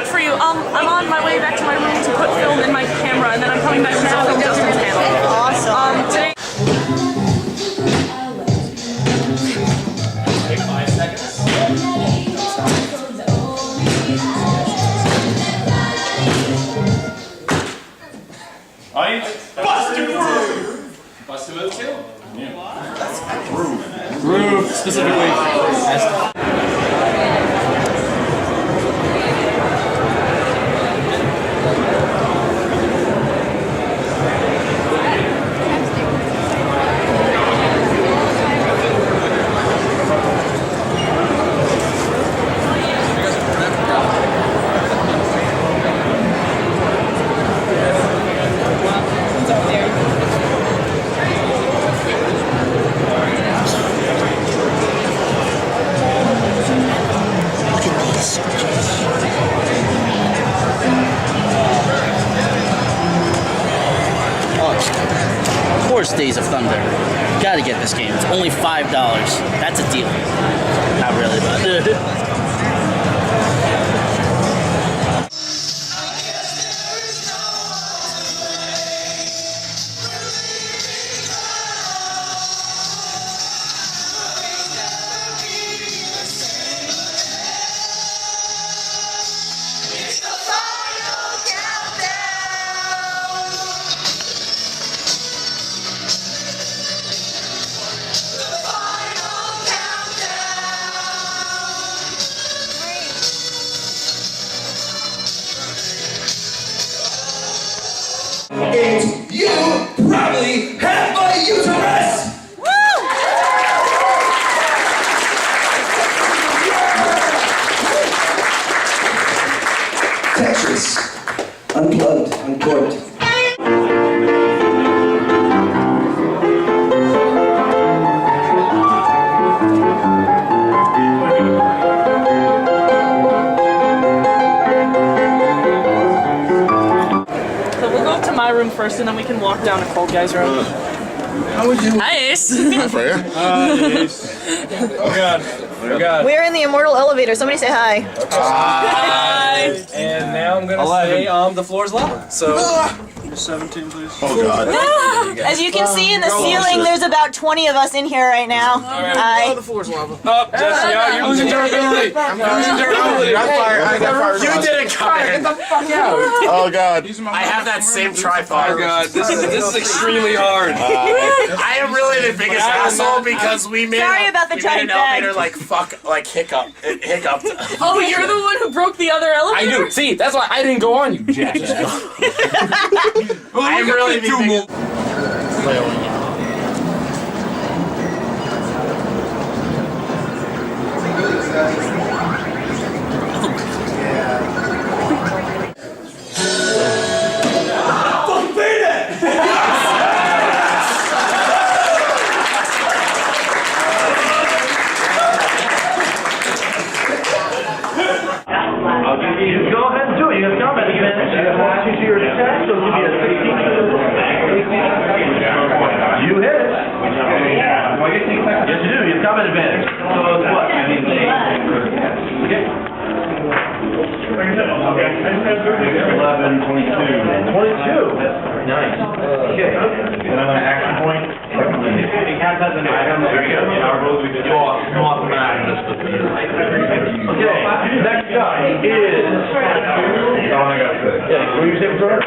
good for you. I'm on my way back to my room to put film in my camera, and then I'm coming back to film Justin's panel. Awesome. Today. Take 5 seconds. Busted Groove! Busted move too? Yeah. That's Groove. Groove, specifically. Days of Thunder. Gotta get this game. It's only $5. That's a deal. Not really, but And you probably have my uterus! Woo! Tetris. Unplugged, uncorked. My room first, and then we can walk down to Cold Guy's room. How would you? Hi, Ace. Hi, Freya. Oh god. Oh god. We're in the immortal elevator. Somebody say hi. Hi. And now I'm gonna say the floor's lava. So 17, please. Oh god. As you can see in the ceiling, there's about 20 of us in here right now. Hi. the floor's lava. Up, Jesse, you're losing durability. I'm losing durability. I got fired. You didn't come in. Get the fuck out. Oh god. I have that same tripod. Oh god, this is extremely hard. I am really the biggest asshole because we made Sorry about the an giant bag. elevator hiccuped. Oh, you're the one who broke the other elevator? I do. See, that's why I didn't go on you, jackass. I am really the biggest. You go ahead and do it. You have combat advantage. You have +2 to your attack, so it'll give you a 16. You hit it. Yes, you do. You have combat advantage. So it's what? 11, 22. 22. Nice. Okay. Then I'm going to action point. There you go. You off the map. Okay. Next guy is. Oh, I got it. Yeah. What you say, Victoria?